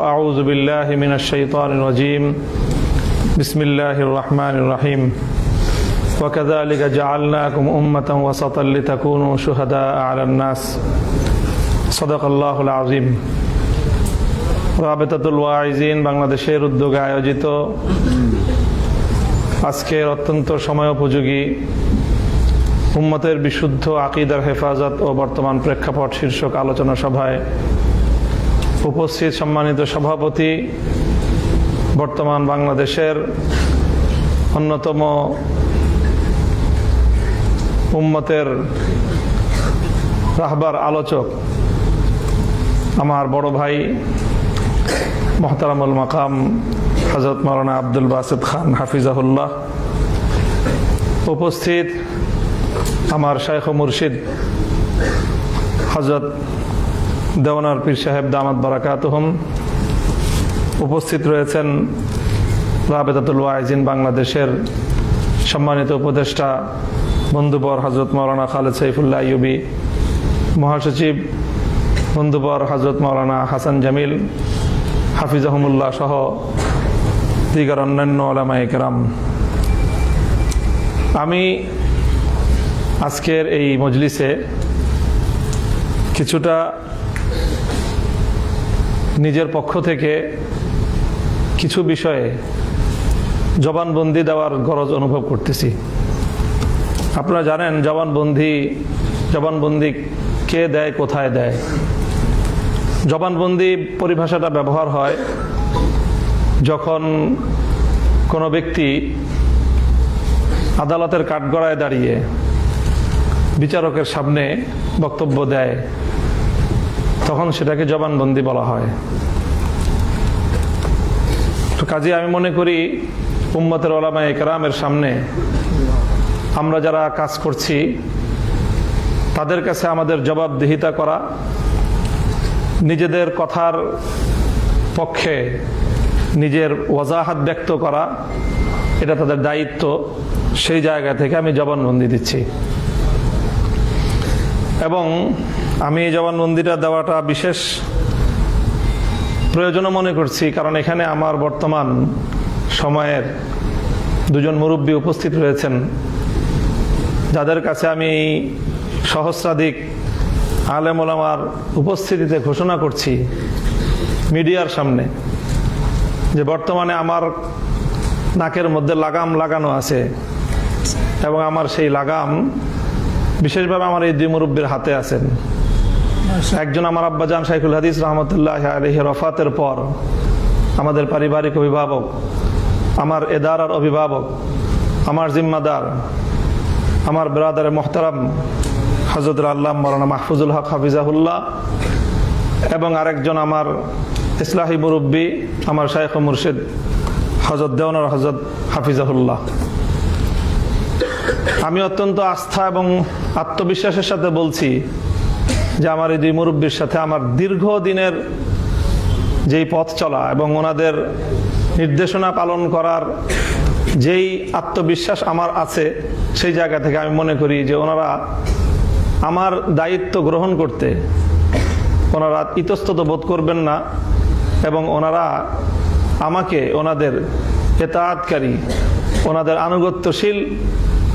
أعوذ بالله من الشيطان الرجيم بسم الله الرحمن الرحيم وكذلك جعلناكم أمة وسطا لتكونوا شهداء على الناس صدق الله العظيم রাবেতাতুল ওয়াইজিন বাংলাদেশের উদ্যোগে আয়োজিত আজকের অত্যন্ত সময়োপযোগী উম্মতের বিশুদ্ধ আকীদার হেফাজত ও বর্তমান প্রেক্ষাপট শীর্ষক আলোচনা সভায় উপস্থিত সম্মানিত সভাপতি, বর্তমান বাংলাদেশের অন্যতম উম্মতের রাহবার আলোচক আমার বড় ভাই মোহতারামুল মাকাম হযরত মাওলানা আব্দুল বাসিত খান হাফিজাহুল্লাহ, উপস্থিত আমার শাইখ ও মুর্শিদ হযরত দেওয়ানার পীর সাহেব দামাত বারাকাতুহুম, উপস্থিত রয়েছেন রাবেতাতুল ওয়াইজিন বাংলাদেশের সম্মানিত উপদেষ্টা বন্ধুবর হযরত মাওলানা খালেদ সাইফুল্লাহ আইয়ুবী, মহাসচিব বন্ধুবর হযরত মাওলানা হাসান জামিল হাফিজাহুমুল্লাহ সহ দিগার অন্যান্য উলামায়ে কেরাম। আমি আজকের এই মজলিসে কিছুটা নিজের পক্ষ থেকে কিছু বিষয়ে জবানবন্দি দেওয়ার গরজ অনুভব করতেছি। আপনারা জানেন জবানবন্দি কে দেয়, কোথায় দেয়। জবানবন্দি পরিভাষাটা ব্যবহার হয় যখন কোনো ব্যক্তি আদালতের কাঠগড়ায় দাঁড়িয়ে বিচারকের সামনে বক্তব্য দেয়, তখন সেটাকে জবানবন্দি বলা হয়। তো কাজে আমি মনে করি উম্মতের উলামায়ে কেরামের সামনে আমরা যারা কাজ করছি তাদের কাছে আমাদের জবাবদিহিতা করা, নিজেদের কথার পক্ষে নিজের ওয়াজাহাত ব্যক্ত করা, এটা তাদের দায়িত্ব। সেই জায়গা থেকে আমি জবানবন্দি দিচ্ছি এবং আমি এই জবানবন্দিটা দেওয়াটা বিশেষ প্রয়োজনও মনে করছি, কারণ এখানে আমার বর্তমান সময়ের দুজন মুরব্বী উপস্থিত রয়েছেন, যাদের কাছে আমি সহস্রাধিক আলেম ওলামার উপস্থিতিতে ঘোষণা করছি মিডিয়ার সামনে যে বর্তমানে আমার নাকের মধ্যে লাগাম লাগানো আছে এবং আমার সেই লাগাম বিশেষভাবে আমার এই দুই মুরব্বীর হাতে আছেন। একজন আমার আব্বাজান শাইখুল হাদিস রহমতুল্লাহ আলাইহি রফাতের পর আমাদের পারিবারিক অভিভাবক, আমার এদারার অভিভাবক, আমার জিম্মাদার, আমার ব্রাদারে মোহতারাম হযরত আল্লামা মাওলানা মাহফুজুল হক হাফিজাহুল্লাহ, এবং আরেকজন আমার ইসলাহি মুরব্বী, আমার শাইখ ও মুর্শিদ হযরত দেওয়ানার হযরত হাফিজাহুল্লাহ। আমি অত্যন্ত আস্থা এবং আত্মবিশ্বাসের সাথে বলছি যে আমার এই দুই মুরব্বীর সাথে আমার দীর্ঘদিনের যেই পথ চলা এবং ওনাদের নির্দেশনা পালন করার যেই আত্মবিশ্বাস আমার আছে, সেই জায়গা থেকে আমি মনে করি যে ওনারা আমার দায়িত্ব গ্রহণ করতে ওনারা ইতস্তত বোধ করবেন না এবং ওনারা আমাকে ওনাদের ইতাআতকারী, ওনাদের আনুগত্যশীল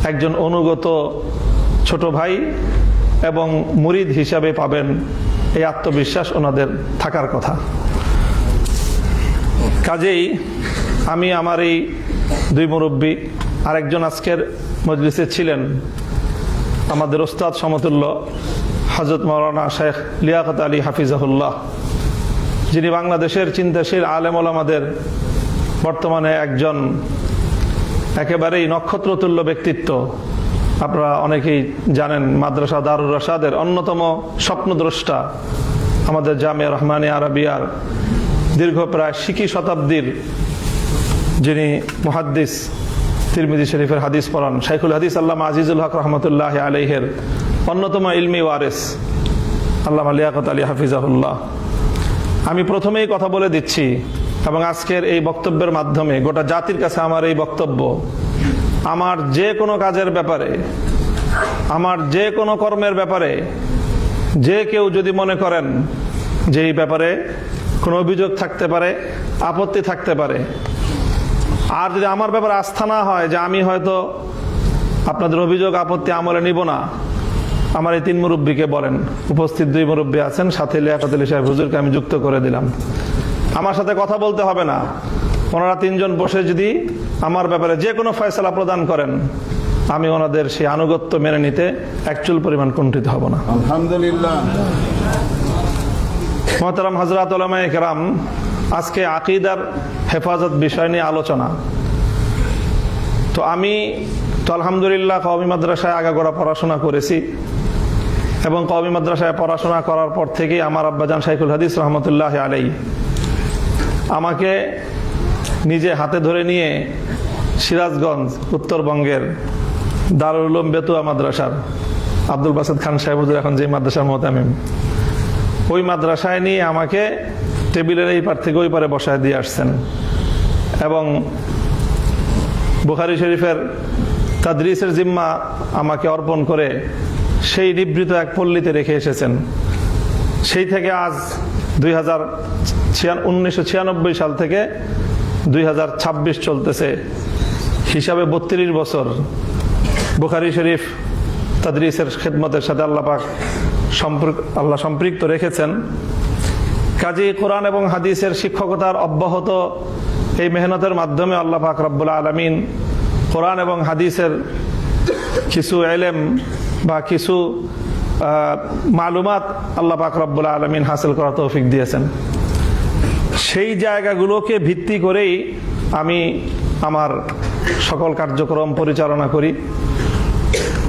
একজন অনুগত ছোট ভাই এবং মুরিদ হিসাবে পাবেন, এই আত্মবিশ্বাস ওনাদের থাকার কথা। কাজেই আমি আমার এই দুই মুরব্বী, আরেকজন আজকের মজলিসে ছিলেন আমাদের ওস্তাদ সমতুল্য হযরত মাওলানা শেখ লিয়াকত আলী হাফিজাহুল্লাহ, যিনি বাংলাদেশের চিন্তাশীল আলেম ওলামাদের বর্তমানে একজন একেবারেই নক্ষত্রতুল্য ব্যক্তিত্ব। আপনারা অনেকেই জানেন মাদ্রাসা দারুর রশাদের অন্যতম স্বপ্নদ্রষ্টা, আমাদের জামিয়া রহমানিয়া আরাবিয়ার দীর্ঘ প্রায় 20 শতাব্দীর যিনি মুহাদ্দিস, তিরমিজি শরীফের হাদিস পড়ান, শাইখুল হাদিস আল্লামা আজিজুল হক রহমতুল্লাহ আলাইহির অন্যতম ইলমি ওয়ারিস আল্লামা লিয়াকত আলী হাফিজাহুল্লাহ। আমি প্রথমেই কথা বলে দিচ্ছি এবং আজকের এই বক্তব্যের মাধ্যমে গোটা জাতির কাছে আমার এই বক্তব্য, আমার যে কোনো কাজের ব্যাপারে, আমার যে কোনো কর্মের ব্যাপারে যে কেউ যদি মনে করেন যে এই ব্যাপারে কোনো অভিযোগ থাকতে পারে, আপত্তি থাকতে পারে। আর যদি আমার ব্যাপারে আস্থা না হয় যে আমি হয়তো আপনাদের অভিযোগ আপত্তি আমলে নিব না, আমার এই 3 মুরব্বীকে বলেন, উপস্থিত 2 মুরব্বী আছেন, সাথে লিয়াকত আলী সাহেব হুজুরকে আমি যুক্ত করে দিলাম। আমার সাথে কথা বলতে হবে না, ওনারা 3 জন বসে যদি আমার ব্যাপারে যে কোনো ফয়সালা প্রদান করেন, আমি ওনাদের সেই আনুগত্য মেনে নিতে একচুল পরিমাণ কুণ্ঠিত হব না। আলহামদুলিল্লাহ। মোহতারাম হযরত উলামায়ে কেরাম, আজকে আকীদার হেফাজত বিষয় নিয়ে আলোচনা। তো আমি তো আলহামদুলিল্লাহ কওমি মাদ্রাসায় আগাগোড়া পড়াশোনা করেছি, এবং কওমি মাদ্রাসায় পড়াশোনা করার পর থেকেই আমার আব্বাজান শাইখুল হাদিস রহমতুল্লাহ আলাইহি আমাকে নিজে হাতে ধরে নিয়ে সিরাজগঞ্জ উত্তরবঙ্গের দারুল উলুম বেতুয়া মাদ্রাসার আব্দুল বাসেদ খান সাহেব হুজুর এখন যে মাদ্রাসার মুতামিম, ওই মাদ্রাসায় নিয়ে আমাকে টেবিলের এই পার থেকে ওই পারে বসায় দিয়ে আসছেন, এবং বুখারী শরীফের তাদরিসের জিম্মা আমাকে অর্পণ করে সেই নিবৃত এক পল্লীতে রেখে এসেছেন। সেই থেকে আজ 1996 সাল থেকে 2026 চলতেছে, হিসাবে 32 বছর বুখারী শরীফ তাদরিসের খেদমতের সাথে আল্লাহ সম্পৃক্ত রেখেছেন। কাজী কোরআন এবং হাদিসের শিক্ষকতার অব্যাহত এই মেহনতের মাধ্যমে আল্লাহ পাক রব্বুল আলামিন কোরআন এবং হাদিসের কিছু ইলম বা কিছু মালুমাত আল্লাহ পাক রব্বুল আলামিন হাসিল করার তৌফিক দিয়েছেন। সেই জায়গাগুলোকে ভিত্তি করেই আমি আমার সকল কার্যক্রম পরিচালনা করি।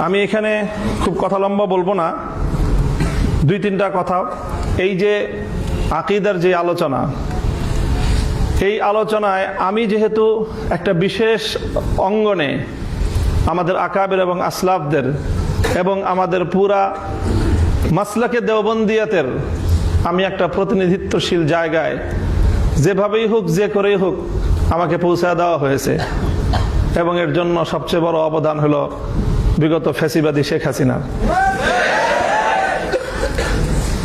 আমি এখানে খুব কথা লম্বা বলবো না, 2-3টা কথা। এই যে আকীদার যে আলোচনা, এই আলোচনায় আমি যেহেতু একটা বিশেষ অঙ্গনে আমাদের আকাবের এবং আসলাফদের এবং আমাদের পুরা মাসলাকে দেওবন্দিয়াতের আমি একটা প্রতিনিধিত্বশীল জায়গায় যেভাবেই হোক যে করেই হোক আমাকে পৌঁছায় দেওয়া হয়েছে, এবং এর জন্য সবচেয়ে বড় অবদান হলো বিগত ফ্যাসিবাদী শেখ হাসিনার।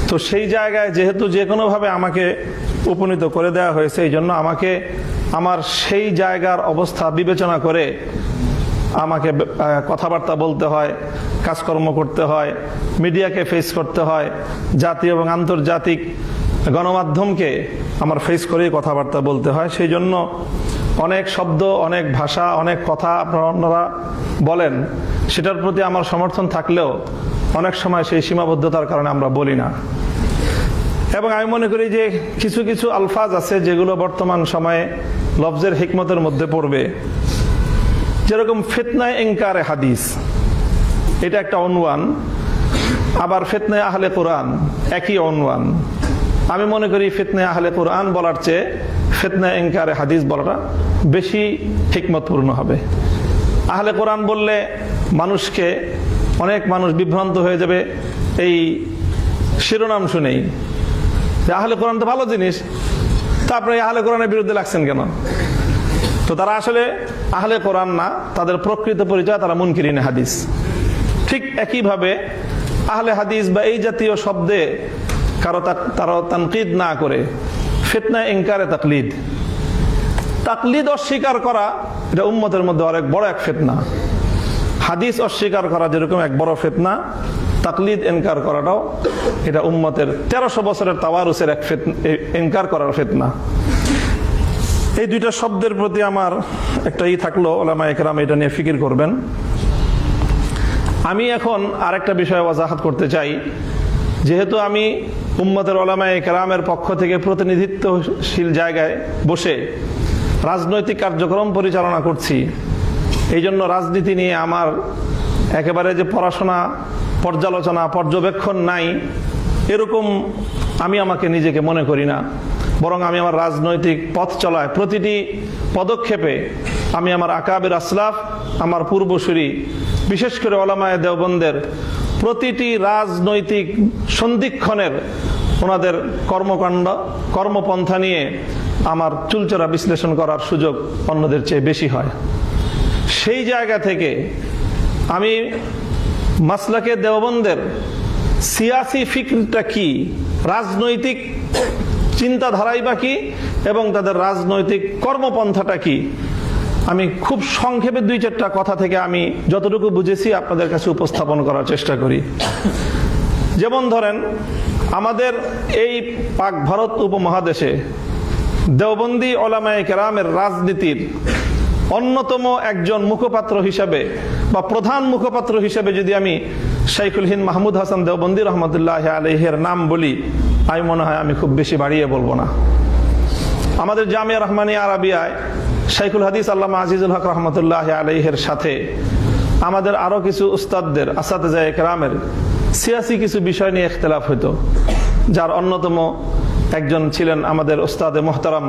তো সেই জায়গায় যেহেতু যে কোনোভাবে আমাকে উপনীত করে দেওয়া হয়েছে, এই জন্য আমাকে আমার সেই জায়গার অবস্থা বিবেচনা করে আমাকে কথাবার্তা বলতে হয়, কাজকর্ম করতে হয়, মিডিয়াকে ফেস করতে হয়, জাতীয় এবং আন্তর্জাতিক গণমাধ্যমকে আমার ফেস করেই কথাবার্তা বলতে হয়। সেই জন্য অনেক শব্দ, অনেক ভাষা, অনেক কথা আপনারা বলেন, সেটার প্রতি আমার সমর্থন থাকলেও অনেক সময় সেই সীমাবদ্ধতার কারণে আমরা বলি না। এবং আমি মনে করি যে কিছু কিছু আলফাজ আছে যেগুলো বর্তমান সময়ে লফজের হিকমতের মধ্যে পড়বে, যেরকম ফিতনায়ে ইনকারে হাদিস, এটা একটা অনওয়ান, আবার ফিতনায়ে আহলে কোরআন একই অনওয়ান। আমি মনে করি ফিতনায়ে আহলে কোরআন বলার চেয়ে ফিতনায়ে ইনকারে হাদিস বলাটা বেশি হিকমতপূর্ণ হবে। আহলে কোরআন বললে অনেক মানুষ বিভ্রান্ত হয়ে যাবে এই শিরোনাম শুনেই, যে আহলে কোরআন তো ভালো জিনিস, তারপরে আহলে কোরআনের বিরুদ্ধে লাগছেন কেন? তো তারা আসলে আহলে কোরআন না, তাদের প্রকৃত পরিচয় তারা মুনকিরিনে হাদিস। ঠিক একইভাবে আহলে হাদিস বা এই জাতীয় শব্দে তারা তানকিদ না করে ফিতনায়ে ইনকারে তাকলিদ অস্বীকার করা, এটা উম্মতের মধ্যে অনেক বড় এক ফিতনা। হাদিস অস্বীকার করা যেরকম এক বড় ফিতনা, তাকলিদ ইনকার করাটাও এটা উম্মতের 1300 বছরের তাওয়ারুসের এক ইনকার করার ফিতনা। এই 2টা শব্দের প্রতি আমার একটা থাকলো, উলামায়ে কেরাম এটা নিয়ে ফিকির করবেন। আমি এখন আরেকটা বিষয় ওয়াজাহাত করতে চাই। যেহেতু আমি উম্মতের উলামায়ে কেরামের পক্ষ থেকে প্রতিনিধিত্বশীল জায়গায় বসে রাজনৈতিক কার্যক্রম পরিচালনা করছি, এই জন্য রাজনীতি নিয়ে আমার একেবারে যে পড়াশোনা, পর্যালোচনা, পর্যবেক্ষণ নাই, এরকম আমি আমাকে নিজেকে মনে করি না। বরং আমি আমার রাজনৈতিক পথ চলায় প্রতিটি পদক্ষেপে আমি আমার আকাবের আসলাফ, আমার পূর্বসূরি, বিশেষ করে উলামায়ে দেওবন্দের প্রতিটি রাজনৈতিক সন্ধিক্ষণের ওনাদের কর্মকাণ্ড, কর্মপন্থা নিয়ে আমার চুলচেরা বিশ্লেষণ করার সুযোগ অন্যদের চেয়ে বেশি হয়। সেই জায়গা থেকে আমি মাসলাকে দেওবন্দের সিয়াসি ফিকরটা কি, রাজনৈতিক চিন্তাধারাই বা কি এবং তাদের রাজনৈতিক কর্মপন্থাটা কি, আমি খুব সংক্ষেপে 2-4টা কথা থেকে আমি যতটুকু বুঝেছি আপনাদের কাছে উপস্থাপন করার চেষ্টা করি। যেমন ধরেন, আমাদের এই পাক ভারত উপমহাদেশে দেওবন্দি ওলামায়ে কেরামের রাজনীতির অন্যতম একজন মুখপাত্র হিসাবে বা প্রধান মুখপাত্র হিসাবে যদি আমি শাইখুল হিন্দ মাহমুদ হাসান দেওবন্দি রহমতুল্লাহ আলাইহির নাম বলি, আমি মনে হয় আমি খুব বেশি বাড়িয়ে বলবো না। আমাদের জামিয়া রহমানিয়া আরাবিয়ায় শাইখুল হাদিস আল্লামা আজিজুল হক রহমতুল্লাহ আলাইহির সাথে আমাদের আরো কিছু উস্তাদদের আসাতেজায়ে কেরামের সিয়াসি কিছু বিষয় নিয়ে ইখতিলাফ হতো, যার অন্যতম একজন ছিলেন আমাদের উস্তাদে মোহতারাম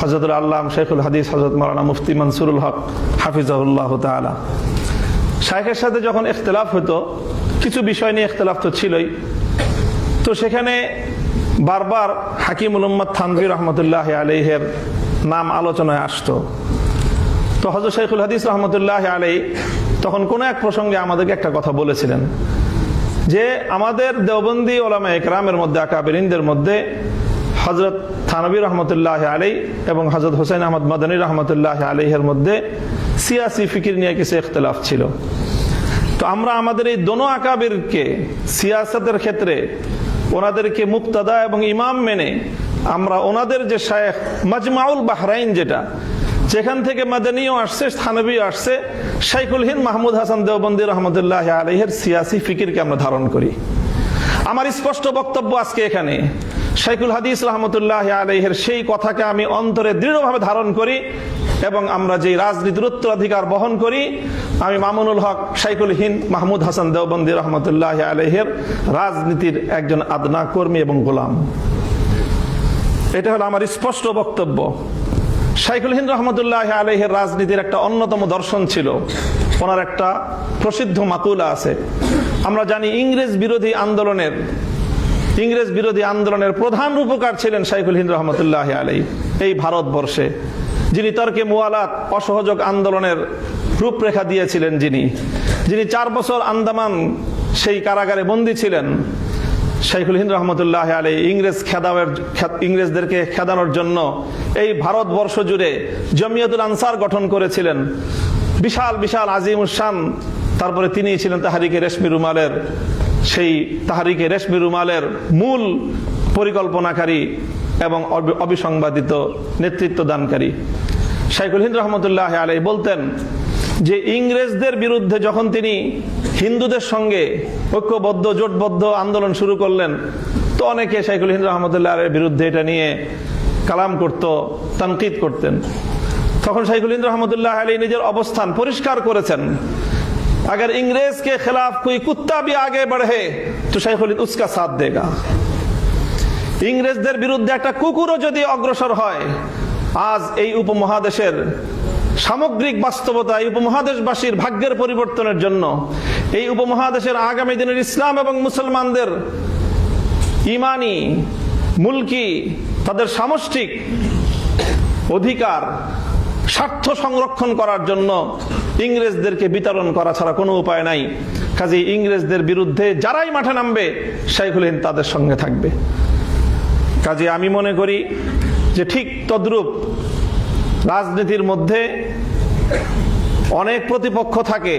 হযরতুল আল্লাম শাইখুল হাদিস হযরত মাওলানা মুফতি মনসুরুল হক হাফিজাহুল্লাহ তাআলা। শাইখের সাথে যখন ইখতিলাফ হতো, কিছু বিষয় নিয়ে ইখতিলাফ তো ছিলই, তো সেখানে বারবার হাকিমুল উম্মাত থানভী রহমতুল্লাহ আলাইহির নাম আলোচনায় আসতো। তো হযরত শাইখুল হাদিস রহমতুল্লাহ আলাইহি তখন কোন এক প্রসঙ্গে আমাদেরকে একটা কথা বলেছিলেন যে আমাদের দেওবন্দি ওলামায়ে কেরামের মধ্যে আকাবেরিনদের মধ্যে হযরত থানভী রহমতুল্লাহ আলাইহি এবং হযরত হুসাইন আহমদ মাদানী রহমতুল্লাহ আলাইহির মধ্যে সিয়াসি ফিকির নিয়ে কিছু ইখতিলাফ ছিল। তো আমরা আমাদের এই দোনো আকাবিরকে সিয়াসতের ক্ষেত্রে ওনাদেরকে মুক্তাদা এবং ইমাম মেনে আমরা ওনাদের যে শায়েখ মাজমাউল বাহরাইন, যেখান থেকে মাদানীও আসছে থানভীও আসছে, শাইখুল হিন্দ মাহমুদ হাসান দেওবন্দি রহমতুল্লাহ আলাইহির সিয়াসি ফিকিরকে আমরা ধারণ করি। আমার স্পষ্ট বক্তব্য আজকে এখানে, শাইখুল হাদিস রহমতুল্লাহ আলাইহির সেই কথাকে আমি অন্তরে দৃঢ়ভাবে ধারণ করি এবং আমরা যে রাজনীতির উত্তরাধিকার বহন করি, আমি মামুনুল হক শাইখুল হিন্দ মাহমুদ হাসান দেওবন্দি রহমতুল্লাহ আলাইহির রাজনীতির একজন আদনা কর্মী এবং গোলাম। এটা হলো আমার স্পষ্ট বক্তব্য। শাইখুল হিন্দ রহমতুল্লাহ আলাইহির রাজনীতির একটা অন্যতম দর্শন ছিল, ওনার একটা প্রসিদ্ধ মাকুলা আছে। আমরা জানি ইংরেজ বিরোধী আন্দোলনের প্রধান রূপকার ছিলেন শাইখুল হিন্দ রহমতুল্লাহ আলাইহি এই ভারতবর্ষে, যিনি তর্কে মুওয়ালাত অসহযোগ আন্দোলনের রূপরেখা দিয়েছিলেন, যিনি 4 বছর আন্দামান সেই কারাগারে বন্দী ছিলেন। শাইখুল হিন্দ রহমতুল্লাহ আলাইহি ইংরেজদেরকে খেদানোর জন্য এই ভারতবর্ষ জুড়ে জমিয়তুল আনসার গঠন করেছিলেন, বিশাল বিশাল আজিমুস শান। তারপরে তিনি ছিলেন তাহরিকে রেশমি রুমালের মূল পরিকল্পনাকারী এবং অবিসংবাদিত নেতৃত্ব দানকারী। শাইখুল হিন্দ রহমতুল্লাহ আলাইহি বলতেন যে ইংরেজদের বিরুদ্ধে যখন তিনি হিন্দুদের সঙ্গে ঐক্যবদ্ধ জোটবদ্ধ আন্দোলন শুরু করলেন, তো অনেকে শাইখুল হিন্দ রহমতুল্লাহ আলাইহির বিরুদ্ধে এটা নিয়ে কালাম করত, তানকিদ করতেন। তখন শাইখুল হিন্দ রহমতুল্লাহ আলাইহি নিজের অবস্থান পরিষ্কার করেছেন, अगर इंग्रेज के खिलाफ कोई कुत्ता भी आगे बढ़े तो शाइखुल हिंद उसका साथ देगा। ইংরেজদের বিরুদ্ধে একটা কুকুরও যদি অগ্রসর হয়, আজ এই উপমহাদেশের সামগ্রিক বাস্তবতা, এই উপমহাদেশবাসীর ভাগ্যের পরিবর্তনের জন্য, এই উপমহাদেশের আগামী দিনের ইসলাম এবং মুসলমানদের ইমানি, মুলকি, তাদের সামষ্টিক অধিকার, স্বার্থ সংরক্ষণ করার জন্য ইংরেজদেরকে বিতরণ করা ছাড়া কোনো উপায় নাই। কাজেই ইংরেজদের বিরুদ্ধে যারাই মাঠে নামবে, শাইখুল হিন্দ তাদের সঙ্গে থাকবে। কাজে আমি মনে করি যে ঠিক তদ্রূপ রাজনীতির মধ্যে অনেক প্রতিপক্ষ থাকে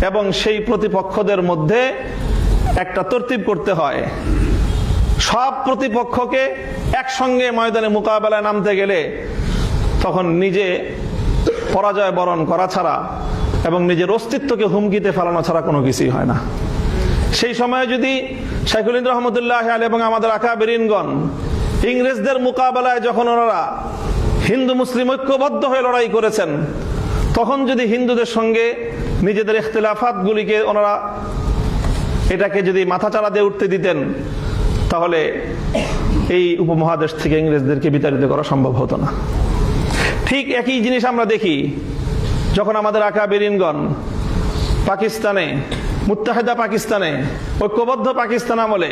এবং সেই প্রতিপক্ষদের মধ্যে একটা তরতিব করতে হয়। সব প্রতিপক্ষকে একসঙ্গে ময়দানে মোকাবেলায় নামতে গেলে তখন নিজে পরাজয় বরণ করা ছাড়া এবং নিজের অস্তিত্বকে হুমকিতে ফেলানো ছাড়া কোনো কিছুই হয় না। সেই সময়ে যদি শাইখুল হিন্দ রহমতুল্লাহ আলাইহি এবং আমাদের আকাবেরিনগণ ইংরেজদের মোকাবেলায় যখন ওনারা হিন্দু মুসলিম ঐক্যবদ্ধ হয়ে লড়াই করেছেন, তখন যদি হিন্দুদের সঙ্গে নিজেদের ইখতিলাফাতগুলিকে ওনারা এটাকে যদি মাথাচাড়া দিয়ে উঠতে দিতেন, তাহলে এই উপমহাদেশ থেকে ইংরেজদেরকে বিতাড়িত করা সম্ভব হতো না। ঠিক একই জিনিস আমরা দেখি যখন আমাদের আকাবেরিনগণ পাকিস্তানে, মুত্তাহিদা পাকিস্তানে, ঐক্যবদ্ধ পাকিস্তান আমলে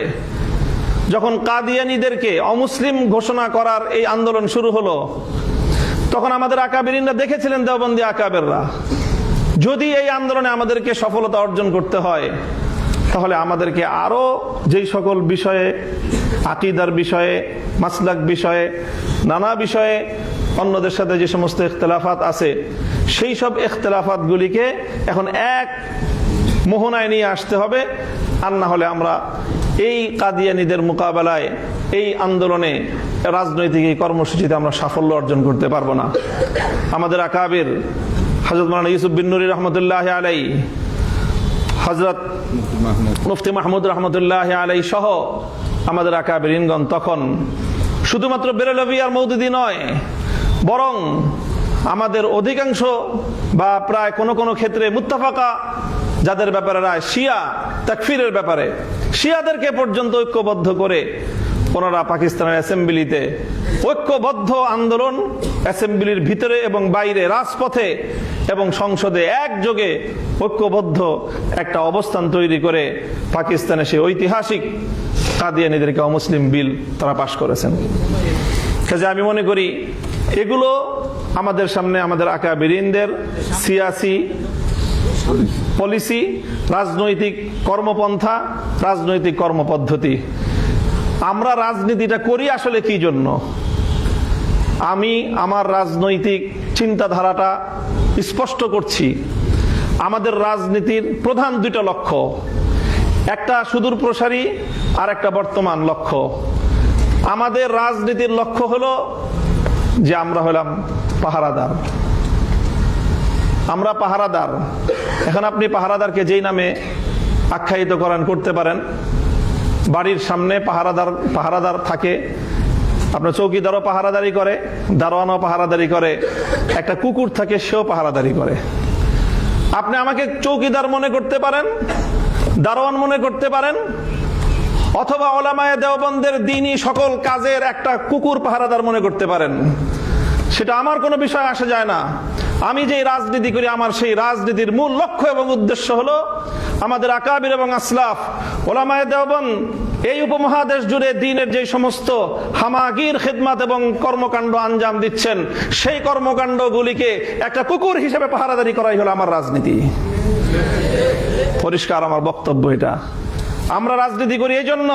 যখন কাদিয়ানীদেরকে অমুসলিম ঘোষণা করার এই আন্দোলন শুরু হলো, তখন আমাদের আকাবেরিনরা দেখেছিলেন, দেওবন্দি আকাবেররা, যদি এই আন্দোলনে আমাদেরকে সফলতা অর্জন করতে হয় তাহলে আমাদেরকে আরো যেই সকল বিষয়ে, আকীদার বিষয়ে, মাসলাক বিষয়ে, নানা বিষয়ে অন্যদের সাথে যে সমস্ত ইখতিলাফাত আছে, সেই সব ইখতিলাফাতগুলিকে এখন এক মোহনায় নিয়ে আসতে হবে। আর না হলে আমরা এই কাদিয়ানীদের মোকাবেলায়, এই আন্দোলনে, রাজনৈতিক এই কর্মসূচিতে আমরা সাফল্য অর্জন করতে পারবো না। আমাদের আকাবির হযরত মাওলানা ইউসুফ বিন নুরি রহমতুল্লাহ আলাইহি, হযরত মুফতি মাহমুদ রহমতুল্লাহ আলাইহি সহ আমাদের আকাবিরিনগণ তখন শুধুমাত্র বেরেলভী আর মওদুদি নয়, বরং আমাদের অধিকাংশ বা প্রায় কোন কোন ক্ষেত্রে মুত্তাফাকা যাদের ব্যাপারে রায়, শিয়া তাকফিরের ব্যাপারে শিয়াদেরকে পর্যন্ত ঐক্যবদ্ধ করে ওনারা পাকিস্তানের অ্যাসেম্বলিতে ঐক্যবদ্ধ আন্দোলন, অ্যাসেম্বলির ভিতরে এবং বাইরে, রাজপথে এবং সংসদে একযোগে ঐক্যবদ্ধ একটা অবস্থান তৈরি করে পাকিস্তানে সেই ঐতিহাসিক কাদিয়ানীদেরকে অমুসলিম বিল তারা পাশ করেছেন। কাজে আমি মনে করি এগুলো আমাদের সামনে আমাদের আকাবিরিনদের সিয়াসি পলিসি, রাজনৈতিক কর্মপন্থা, রাজনৈতিক কর্মপদ্ধতি। আমরা রাজনীতিটা করি আসলে কি জন্য? আমি আমার রাজনৈতিক চিন্তাধারাটা স্পষ্ট করছি। আমাদের রাজনীতির প্রধান দুটো লক্ষ্য, একটা সুদূর প্রসারী আর একটা বর্তমান লক্ষ্য। আমাদের রাজনীতির লক্ষ্য হলো যে আমরা হলাম পাহারাদার। আমরা পাহারাদার। এখন আপনি পাহারাদারকে যেই নামে আখ্যায়িত করতে পারেন। বাড়ির সামনে পাহারাদার থাকে, আপনার চৌকিদারও পাহারাদারি করে, দারোয়ানও পাহারাদারি করে, একটা কুকুর থাকে সেও পাহারাদারি করে। আপনি আমাকে চৌকিদার মনে করতে পারেন, দারোয়ান মনে করতে পারেন, অথবা উলামায়ে দেওবন্দের দ্বীনি সকল কাজের একটা কুকুর পাহারাদার মনে করতে পারেন। সেটা আমার কোনো বিষয় আসে যায় না। আমি যে রাজনীতি করি, আমার সেই রাজনীতির মূল লক্ষ্য এবং উদ্দেশ্য হলো আমাদের আকাবির এবং আসলাফ উলামায়ে দেওবন্দ এই উপমহাদেশ জুড়ে দ্বীনের যে সমস্ত হামাগির খিদমত এবং কর্মকাণ্ড আঞ্জাম দিচ্ছেন, সেই কর্মকাণ্ডগুলিকে একটা কুকুর হিসেবে পাহারাদারি করাই হলো আমার রাজনীতি। পরিষ্কার আমার বক্তব্য এটা। আমরা রাজনীতি করি এই জন্য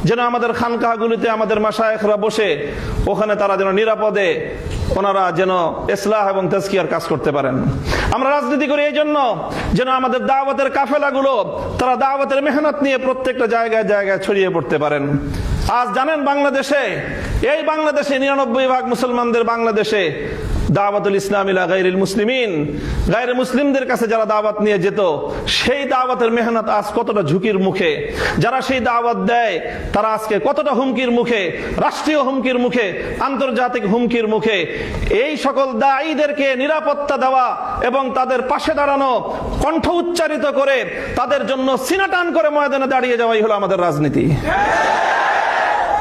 যেন আমাদের খানকাহগুলিতে আমাদের মাশায়েখরা বসে ওখানে তারা যেন নিরাপদে ওনারা যেন ইসলাহ এবং তাজকিয়ার কাজ করতে পারেন। আমরা রাজনীতি করি এই জন্য যেন আমাদের দাওয়াতের কাফেলাগুলো তারা দাওয়াতের মেহনত নিয়ে প্রত্যেকটা জায়গায় জায়গায় ছড়িয়ে পড়তে পারেন। আজ জানেন বাংলাদেশে, এই বাংলাদেশে 99% মুসলমানদের বাংলাদেশে দাওয়াতুল ইসলাম ইলা গায়রিল মুসলিমিন, গায়রে মুসলিমদের কাছে যারা দাওয়াত নিয়ে যেত, সেই দাওয়াতের মেহনত আজ কতটা ঝুঁকির মুখে। যারা সেই দাওয়াত দেয় তারা আজকে কতটা হুমকির মুখে, রাষ্ট্রীয় হুমকির মুখে, আন্তর্জাতিক হুমকির মুখে। এই সকল দায়ীদেরকে নিরাপত্তা দেওয়া এবং তাদের পাশে দাঁড়ানো, কণ্ঠ উচ্চারিত করে তাদের জন্য সিনা টান করে ময়দানে দাঁড়িয়ে যাওয়াই হলো আমাদের রাজনীতি।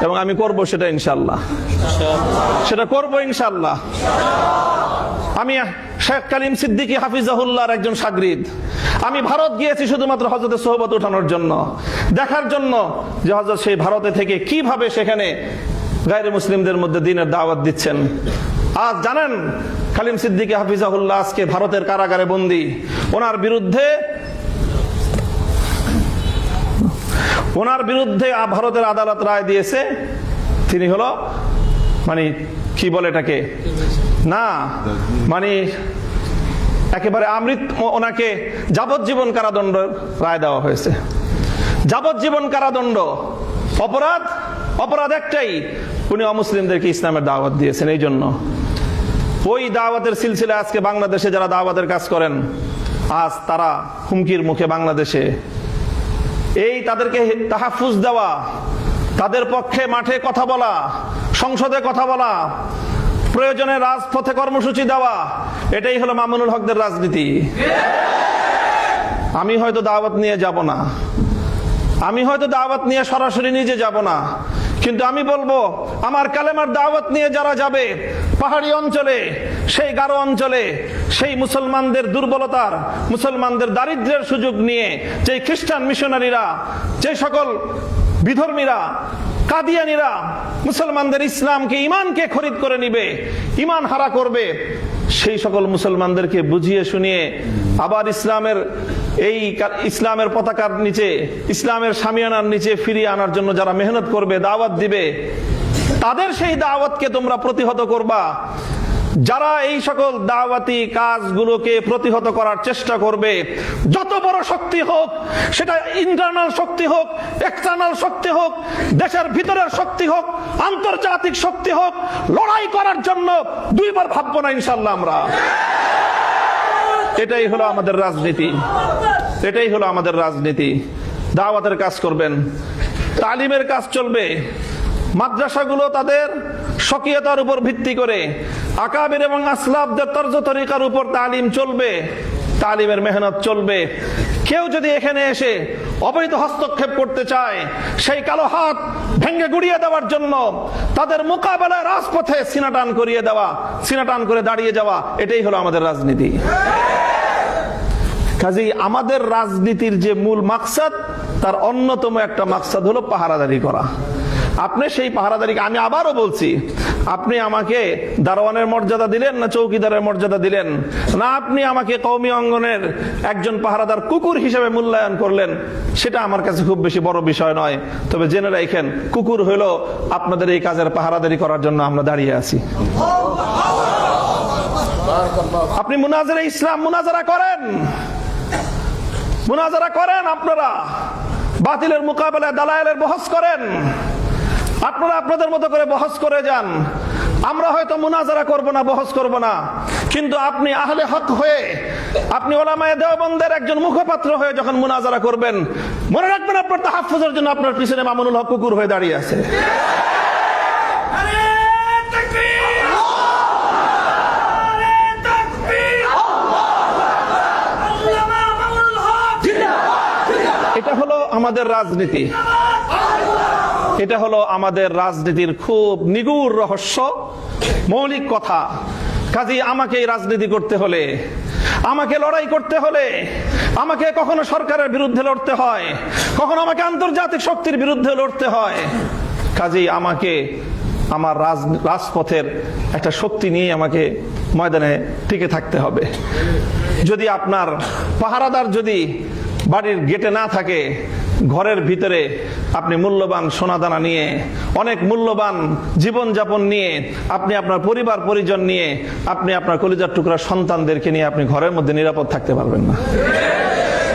এবং আমি করব সেটা ইনশাআল্লাহ, সেটা করব ইনশাআল্লাহ। আমি শেখ কালিম সিদ্দিকী হাফিজাহুল্লাহর একজন শাগরিদ। আমি ভারত গিয়েছি শুধুমাত্র হযরতের সোহবত উঠানোর জন্য, দেখার জন্য যে হযরত সেই ভারতে থেকে কিভাবে সেখানে গায়রে মুসলিমদের মধ্যে দ্বীনের দাওয়াত দিচ্ছেন। আজ জানেন কালিম সিদ্দিকী হাফিজাহুল্লাহ আজকে ভারতের কারাগারে বন্দী। ওনার বিরুদ্ধে ভারতের আদালত রায় দিয়েছে, তিনি হলো মানে কি বলে এটাকে, না মানে একেবারে ওনাকে যাবজ্জীবন কারাদণ্ড রায় দেওয়া হয়েছে। যাবজ্জীবন কারাদণ্ড। অপরাধ একটাই, উনি অমুসলিমদেরকে ইসলামের দাওয়াত দিয়েছেন। এই জন্য ওই দাওয়াতের সিলসিলা আজকে বাংলাদেশে যারা দাওয়াতের কাজ করেন, আজ তারা হুমকির মুখে বাংলাদেশে। এই তাদেরকে তাহাফুজ দেওয়া, তাদের পক্ষে মাঠে কথা বলা, সংসদে কথা বলা, প্রয়োজনে রাজপথে কর্মসূচি দেওয়া, এটাই হলো মামুনুল হকদের রাজনীতি। আমি হয়তো দাওয়াত নিয়ে যাব না, আমি হয়তো দাওয়াত নিয়ে সরাসরি নিজে যাব না, কিন্তু আমি বলবো আমার কালেমার দাওয়াত নিয়ে যারা যাবে পাহাড়ি অঞ্চলে, সেই গারো অঞ্চলে, সেই মুসলমানদের দুর্বলতার, মুসলমানদের দারিদ্র্যের সুযোগ নিয়ে যে খ্রিস্টান মিশনারিরা, যে সকল বিধর্মীরা কাদিয়ানীরা মুসলমানদের ইসলামকে, ইমানকে খরিদ করে নিবে, ইমান হারা করবে, সেই সকল মুসলমানদেরকে বুঝিয়ে শুনিয়ে আবার ইসলামের পতাকার নিচে, ইসলামের শামিয়ানার নিচে ফিরিয়ে আনার জন্য যারা মেহনত করবে, দাওয়াত দিবে, তাদের সেই দাওয়াতকে তোমরা প্রতিহত করবা। যারা এই সকল দাওয়াতি কাজগুলোকে প্রতিহত করার চেষ্টা করবে, যত বড় শক্তি হোক, সেটা ইন্টারনাল শক্তি হোক, এক্সটার্নাল শক্তি হোক, দেশের ভিতরের শক্তি হোক, আন্তর্জাতিক শক্তি হোক, লড়াই করার জন্য দুইবার ভাববো না ইনশাআল্লাহ আমরা। এটাই হলো আমাদের রাজনীতি, এটাই হলো আমাদের রাজনীতি। দাওয়াতের কাজ করবেন, তালিমের কাজ চলবে, মাদ্রাসাগুলো তাদের স্বকীয়তার উপর ভিত্তি করে আকাবির এবং আসলাফদের তর্জ তরিকার উপর তালিম চলবে, তালিমের মেহনত চলবে। কেউ যদি এখানে এসে অবৈধ হস্তক্ষেপ করতে চায়, সেই কালো হাত ভেঙে গুড়িয়ে দেওয়ার জন্য তাদের মোকাবেলায় রাজপথে সিনাটান করিয়ে দেওয়া, সিনাটান করে দাঁড়িয়ে যাওয়া, এটাই হলো আমাদের রাজনীতি। কাজেই আমাদের রাজনীতির যে মূল মাকসাদ, তার অন্যতম একটা মাকসাদ হলো পাহারাদারি করা। আপনি সেই পাহারাদারিকে, আমি আবারও বলছি, আপনি আমাকে দারোয়ানের মর্যাদা দিলেন না চৌকিদারের মর্যাদা দিলেন, না আপনি আমাকে কওমি অঙ্গনের একজন পাহারাদার কুকুর হিসেবে মূল্যায়ন করলেন, সেটা আমার কাছে খুব বেশি বড় বিষয় নয়। তবে জেনে রাখেন, কুকুর হইল আপনাদের এই কাজের পাহারাদারি করার জন্য আমরা দাঁড়িয়ে আছি। আপনি মুনাজারা ইসলাম মুনাজারা করেন, মুনাজারা করেন, আপনারা বাতিলের মোকাবেলায় দালায়েলের বহস করেন, আপনারা আপনাদের মতো করে বহস করে যান। আমরা হয়তো মুনাজারা করব না, বহস করব না, কিন্তু আপনি আহলে হক হয়ে, আপনি উলামায়ে দেওবন্দের একজন মুখপাত্র হয়ে যখন মুনাজারা করবেন, মনে রাখবেন আপনার তাহাফুজের জন্য আপনার পিছনে মামুনুল হক কুকুর হয়ে দাঁড়িয়ে আছে। এটা হলো আমাদের রাজনীতি, এটা হলো আমাদের রাজনীতির খুব নিগুড় রহস্য, মৌলিক কথা। কাজেই আমাকে এই রাজনীতি করতে হলে, আমাকে লড়াই করতে হলে, আমাকে কখনো সরকারের বিরুদ্ধে লড়তে হয়, কখনো আমাকে আন্তর্জাতিক শক্তির বিরুদ্ধে লড়তে হয়। কাজেই আমাকে আমার রাজপথের একটা শক্তি নিয়ে আমাকে ময়দানে টিকে থাকতে হবে। যদি আপনার পাহারাদার যদি বাড়ির গেটে না থাকে, ঘরের ভিতরে আপনি মূল্যবান সোনাদানা নিয়ে, অনেক মূল্যবান জীবনযাপন নিয়ে, আপনি আপনার পরিবার পরিজন নিয়ে, আপনি আপনার কলিজার টুকরা সন্তানদেরকে নিয়ে আপনি ঘরের মধ্যে নিরাপদ থাকতে পারবেন না।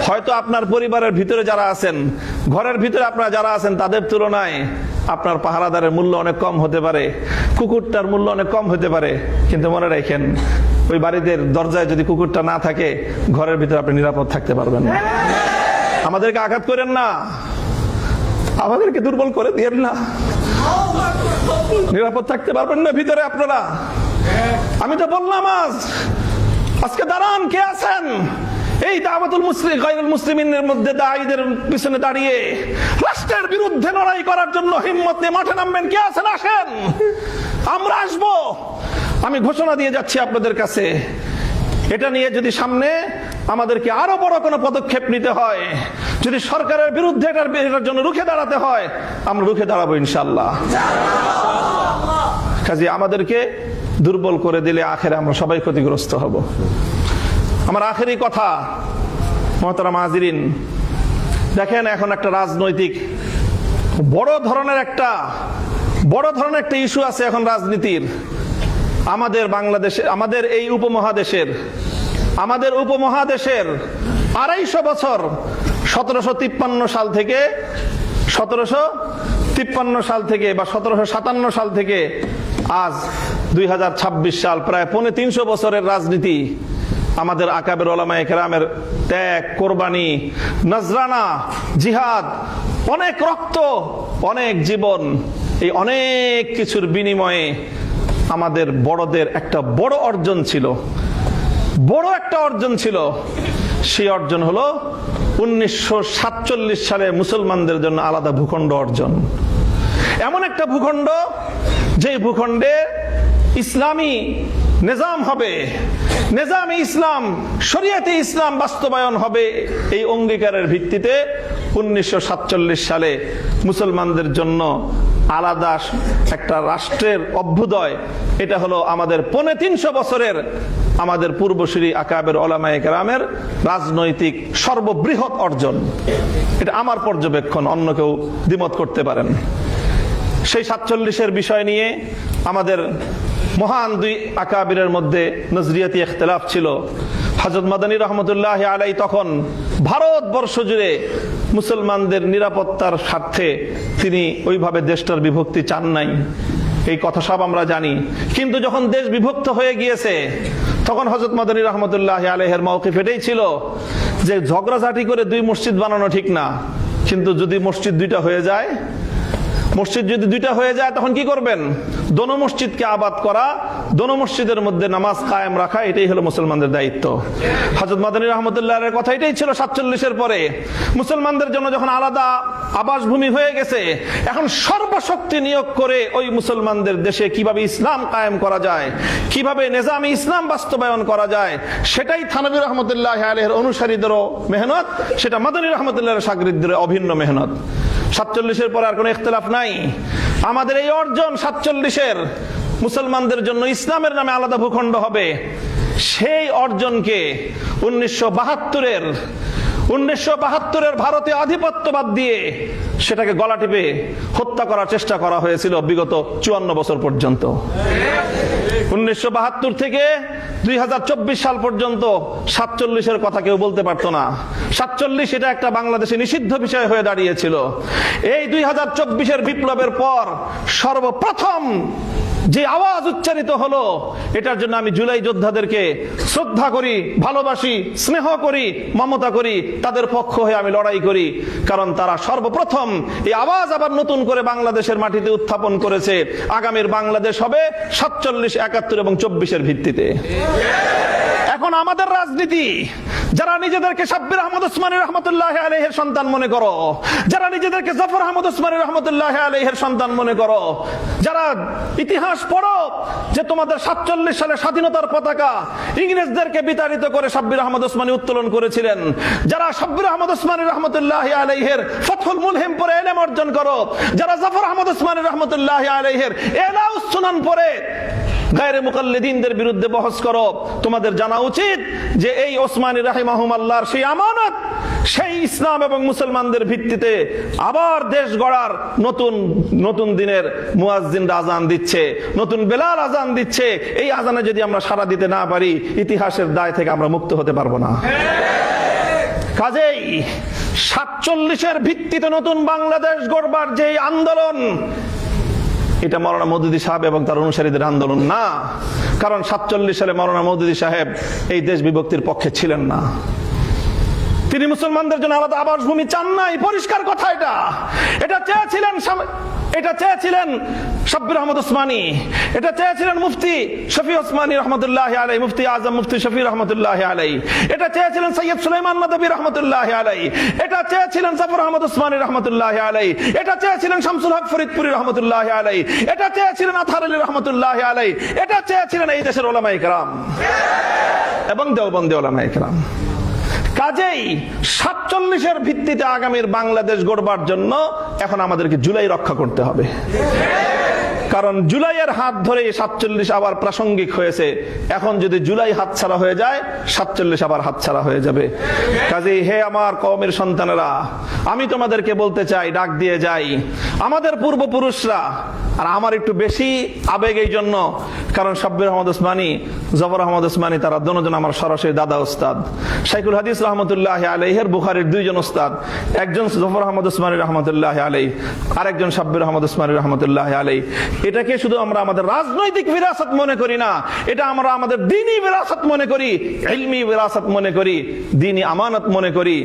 হয়তো আপনার পরিবারের ভিতরে যারা আছেন, ঘরের ভিতরে আপনারা যারা আছেন, তাদের তুলনায় আপনার পাহারাদারের মূল্য অনেক কম হতে পারে, কুকুরটার মূল্য অনেক কম হতে পারে, কিন্তু মনে রাখেন, ওই বাড়িতে দরজায় যদি কুকুরটা না থাকে, ঘরের ভিতরে আপনি নিরাপদ থাকতে পারবেন না। আমাদেরকে আঘাত করেন না, আমাদেরকে দুর্বল করে দিয়েন না, নিরাপদ থাকতে পারবেন না ভিতরে আপনারা। আমি তো বললাম আজকে দাঁড়ান, কে আছেন এই দাওয়াতুল মুসলিম গায়রুল মুসলিমিনের মধ্যে দায়ীদের পিছনে দাঁড়িয়ে রাষ্ট্রের বিরুদ্ধে লড়াই করার জন্য হিম্মত নিয়ে মাঠে নামবেন? কে আছেন? আসেন, আমরা আসবো। আমি ঘোষণা দিয়ে যাচ্ছি আপনাদের কাছে, এটা নিয়ে যদি সামনে আমাদেরকে আরো বড় কোনো পদক্ষেপ নিতে হয়, যদি সরকারের বিরুদ্ধে এটার জন্য রুখে দাঁড়াতে হয়, আমরা রুখে দাঁড়াবো ইনশাআল্লাহ। কাজে আমাদেরকে দুর্বল করে দিলে আখেরে আমরা সবাই ক্ষতিগ্রস্ত হব। আমার আখেরি কথা, মুহতারাম হাজিরিন, দেখেন এখন একটা রাজনৈতিক বড় ধরনের একটা ইস্যু আছে এখন রাজনীতির। আমাদের বাংলাদেশে, আমাদের এই উপমহাদেশের 250 বছর, 1753 সাল থেকে বা 1757 সাল থেকে আজ 2026 সাল, প্রায় 350 বছরের রাজনীতি। আমাদের আকাবের উলামায়ে কেরামের ত্যাগ, কোরবানি, নজরানা, জিহাদ, অনেক রক্ত, অনেক জীবন, এই অনেক কিছুর বিনিময়ে আমাদের বড়দের একটা বড় অর্জন ছিল, সেই অর্জন হলো 1947 সালে মুসলমানদের জন্য আলাদা ভূখণ্ড অর্জন। এমন একটা ভূখণ্ড, যে ভূখণ্ডে ইসলামী নিজাম হবে, নিজামে ইসলাম, শরিয়াতে ইসলাম বাস্তবায়ন হবে, এই অঙ্গীকারের ভিত্তিতে 1947 সালে মুসলমানদের জন্য আলাদা একটা রাষ্ট্রের অভ্যুদয়, এটা হলো আমাদের 350 বছরের আমাদের পূর্বসূরি আকাবের উলামায়ে কেরামের রাজনৈতিক সর্ববৃহৎ অর্জন। এটা আমার পর্যবেক্ষণ, অন্য কেউ দ্বিমত করতে পারেন। সেই 47-এর বিষয় নিয়ে আমাদের মহান দুই আকাবিরের মধ্যে নজরিয়াতি ইখতিলাফ ছিল। হযরত মাদানী রহমতুল্লাহ আলাই তখন ভারতবর্ষ জুড়ে মুসলমানদের নিরাপত্তার স্বার্থে তিনি ওইভাবে দেশটার বিভক্তি চান নাই, এই কথা সব আমরা জানি। কিন্তু যখন দেশ বিভক্ত হয়ে গিয়েছে তখন হযরত মাদানী রহমতুল্লাহ আলাইহির মাওকিফ এটাই ছিল যে ঝগড়াঝাটি করে 2 মসজিদ বানানো ঠিক না, কিন্তু যদি মসজিদ 2টা হয়ে যায়, মসজিদ যদি 2টা হয়ে যায় তখন কি করবেন? দোনো মসজিদকে আবাদ করা, দোনো মসজিদের মধ্যে নামাজ কায়েম রাখা, এটাই হলো মুসলমানদের দায়িত্ব। হযরত মাদানী রাহমাতুল্লাহর কথা এটাই ছিল 47-এর পরে। মুসলমানদের জন্য যখন আলাদা আবাসভূমি হয়ে গেছে, এখন সর্বশক্তি নিয়োগ করে ওই মুসলমানদের দেশে কিভাবে ইসলাম কায়েম করা যায়, কিভাবে নিজামে ইসলাম বাস্তবায়ন করা যায়, সেটাই থানভী রহমতুল্লাহ আলাইহির অনুসারীদেরও মেহনত, সেটা মাদানী রহমতুল্লাহর শাগরিদদের অভিন্ন মেহনত। 47-এর পরে আর কোনো ইখতিলাফ নাই। আমাদের এই অর্জন 47-এর, মুসলমানদের জন্য ইসলামের নামে আলাদা ভূখণ্ড হবে, সেই অর্জনকে 1972-এর ভারতে আধিপত্যবাদ দিয়ে সেটাকে গলা টিপে হত্যা করার চেষ্টা করা হয়েছিল বিগত 54 বছর পর্যন্ত। 1972 থেকে 2024 সাল পর্যন্ত 47-এর কথা কেউ বলতে পারতো না। 47 এটা একটা বাংলাদেশে নিষিদ্ধ বিষয় হয়ে দাঁড়িয়েছিল। এই 2024-এর বিপ্লবের পর সর্বপ্রথম যে আওয়াজ উচ্চারিত হলো, এটার জন্য আমি জুলাই যোদ্ধাদেরকে শ্রদ্ধা করি, ভালোবাসি, স্নেহ করি, মমতা করি, তাদের পক্ষ হয়ে আমি লড়াই করি, কারণ তারা সর্বপ্রথম এই আওয়াজ আবার নতুন করে বাংলাদেশের মাটিতে উত্থাপন করেছে। আগামীর বাংলাদেশ হবে 47, 71 এবং 24-এর ভিত্তিতে। এখন আমাদের রাজনীতি, যারা নিজেদেরকে শাব্বির আহমদ ওসমানী রহমতুল্লাহ আলাইহির সন্তান মনে করো, যারা নিজেদেরকে জাফর আহমদ ওসমানী রহমতুল্লাহ আলাইহির সন্তান মনে করো, যারা ইতিহাস পড়ো যে তোমাদের 47 সালে স্বাধীনতার পতাকা ইংরেজদেরকে বিতাড়িত করে শাব্বির আহমদ ওসমানী উত্তোলন করেছিলেন, যারা শাব্বির আহমদ ওসমানী রহমতুল্লাহ আলাইহির ফাতহুল মুলহিম পড়ে ইলম অর্জন করো, যারা জাফর আহমদ ওসমানী রহমতুল্লাহ আলাইহির ইলাউস সুনান পড়ে গায়রে মুকাল্লিদিনদের বিরুদ্ধে বহস করো, তোমাদের জানা উচিত যে এই ওসমানী রাহিমাহুমাল্লাহর সেই আমানত, সেই ইসলাম এবং মুসলমানদের ভিত্তিতে আবার দেশ গড়ার নতুন দিনের মুয়াজ্জিনরা আজান দিচ্ছে, নতুন বেলাল আজান দিচ্ছে। এই আজানে যদি আমরা সাড়া দিতে না পারি, ইতিহাসের দায় থেকে আমরা মুক্ত হতে পারবো না। কাজেই 47-এর ভিত্তিতে নতুন বাংলাদেশ গড়বার যে আন্দোলন, এটা মাওলানা মওদুদী সাহেব এবং তার অনুসারীদের আন্দোলন না। কারণ 47 সালে মাওলানা মওদুদী সাহেব এই দেশ বিভক্তির পক্ষে ছিলেন না। তিনি মুসলমানদের জন্য আলাদা আবাসভূমি চান নাই, পরিষ্কার কথা। এটা চেয়েছিলেন শাব্বির আহমদ ওসমানী, এটা চেয়েছিলেন মুফতি শফি ওসমানী রহমতুল্লাহ আলাইহি, মুফতি আজম মুফতি শফি রহমতুল্লাহ আলাইহি, এটা চেয়েছিলেন সৈয়দ সুলাইমান নদভী রহমতুল্লাহ আলাইহি, এটা চেয়েছিলেন জাফর আহমদ ওসমানী রহমতুল্লাহ আলাইহি, এটা চেয়েছিলেন শামসুল হক ফরিদপুরি রহমতুল্লাহ আলাইহি, এটা চেয়েছিলেন আতহার আলী রহমতুল্লাহ আলাইহি, এটা চেয়েছিলেন এই দেশের উলামায়ে কেরাম এবং দেওবন্দি উলামায়ে কেরাম। কাজেই 47-এর ভিত্তিতে আগামীর বাংলাদেশ গড়বার জন্য এখন আমাদেরকে জুলাই রক্ষা করতে হবে। কারণ জুলাইয়ের হাত ধরে 47 আবার প্রাসঙ্গিক হয়েছে। এখন যদি জুলাই হাতছাড়া হয়ে যায়, 47 আবার হাতছাড়া হয়ে যাবে। কাজেই হে আমার কওমের সন্তানেরা, আমি তোমাদেরকে বলতে চাই, ডাক দিয়ে যাই, আমাদের পূর্বপুরুষরা, আর আমার একটু বেশি আবেগ এই জন্য কারণ শাব্বির আহমদ ওসমানী, জাফর আহমদ ওসমানী তারা দুজন আমার সরাসরি দাদা ওস্তাদ। শাইখুল হাদিস রহমতুল্লাহ আলাইহির বুখারীর 2 জন ওস্তাদ, একজন জাফর আহমদ ওসমানী রহমতুল্লাহ আলাইহি, আরেকজন শাব্বির আহমদ ওসমানী রহমতুল্লাহ আলাইহি। এটাকে শুধু আমরা আমাদের রাজনৈতিক বিরাসত মনে করি না, এটা আমরা আমাদের দ্বীনি বিরাসত মনে করি, ইলমি বিরাসত মনে করি, দ্বীনি আমানত মনে করি।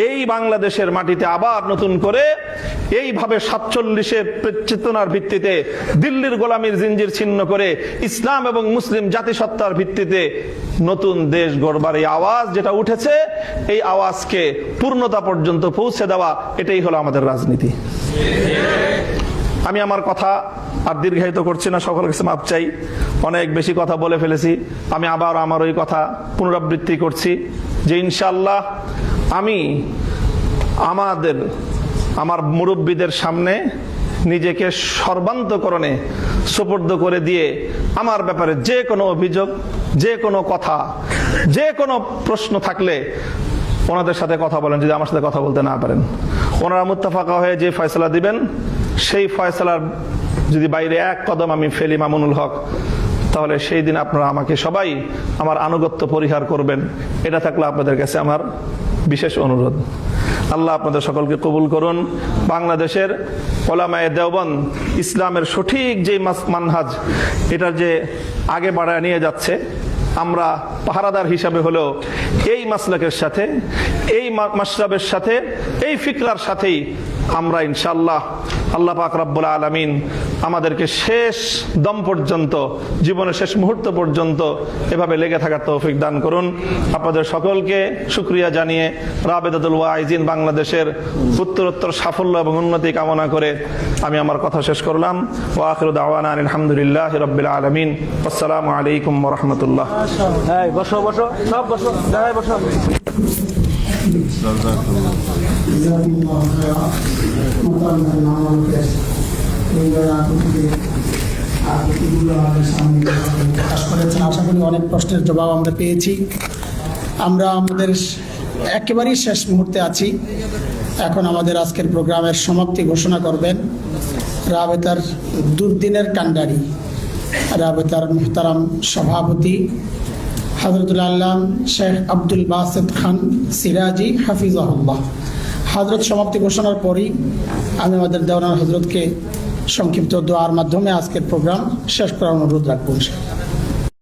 এই বাংলাদেশের মাটিতে আবার নতুন করে এইভাবে 47-এর চেতনার ভিত্তিতে দিল্লির গোলামীর জিঞ্জির ছিন্ন করে ইসলাম এবং মুসলিম জাতিসত্তার ভিত্তিতে নতুন দেশ গড়বার এই আওয়াজ যেটা উঠেছে, এই আওয়াজকে পূর্ণতা পর্যন্ত পৌঁছে দেওয়া, এটাই হলো আমাদের রাজনীতি। আমি আমার কথা আর দীর্ঘায়িত করছি না, সকলের কাছে মাপ চাই, অনেক বেশি কথা বলে ফেলেছি। আমি আবার আমার ওই কথা পুনরাবৃত্তি করছি যে ইনশাআল্লাহ আমি আমার মুরব্বীদের সামনে নিজেকে সর্বান্তকরণে সুপর্দ করে দিয়ে আমার ব্যাপারে যে কোনো অভিযোগ, যে কোনো কথা, যে কোনো প্রশ্ন থাকলে ওনাদের সাথে কথা বলেন। যদি আমার সাথে কথা বলতে না পারেন, ওনারা মুত্তাফাকা হয়ে যে ফয়সালা দিবেন সেই ফয়সালার যদি বাইরে এক কদম আমি ফেলি মামুনুল হক, তাহলে সেই দিন আপনারা আমাকে সবাই আমার আনুগত্য পরিহার করবেন। এটা থাকলে আপনাদের কাছে আমার বিশেষ অনুরোধ। আল্লাহ আপনাদের সকলকে কবুল করুন। বাংলাদেশের ওলামায়ে দেওবন্দ ইসলামের সঠিক যে মানহাজ, এটা যে আগে বাড়ায় নিয়ে যাচ্ছে, আমরা পাহারাদার হিসাবে হলেও এই মাসলাকের সাথে, এই মাশরাবের সাথে, এই ফিকরার সাথেই আমরা ইনশাআল্লাহ আল্লাহ পাক রব্বুল আলামিন আমাদেরকে শেষ দম পর্যন্ত, জীবনের শেষ মুহূর্ত পর্যন্ত এভাবে লেগে থাকার তৌফিক দান করুন। আপনাদের সকলকে শুকরিয়া জানিয়ে রাবেতাতুল ওয়াইজিন বাংলাদেশের উত্তরোত্তর সাফল্য এবং উন্নতি কামনা করে আমি আমার কথা শেষ করলাম। ওয়া আখিরু দাওয়ানা আলহামদুলিল্লাহি রাব্বিল আলামিন। আসসালামু আলাইকুম ওয়া রাহমাতুল্লাহ। হ্যাঁ, বসো বসো, সব বসো, দাঁড়ায় বসো। প্রকাশ করেছেন, আশা করি অনেক প্রশ্নের জবাব আমরা পেয়েছি। আমরা আমাদের একেবারেই শেষ মুহূর্তে আছি। এখন আমাদের আজকের প্রোগ্রামের সমাপ্তি ঘোষণা করবেন রাবেতার দুর্দিনের কান্ডারি, রাবেতার মুহতারাম সভাপতি হযরতুল আল্লাম শেখ আব্দুল বাসেত খান সিরাজি হাফিজাহুল্লাহ। হযরত সমাপ্তি ঘোষণার পরই আমি আমাদের দেওয়ান হযরতকে সংক্ষিপ্ত দোয়ার মাধ্যমে আজকের প্রোগ্রাম শেষ করার অনুরোধ রাখবো।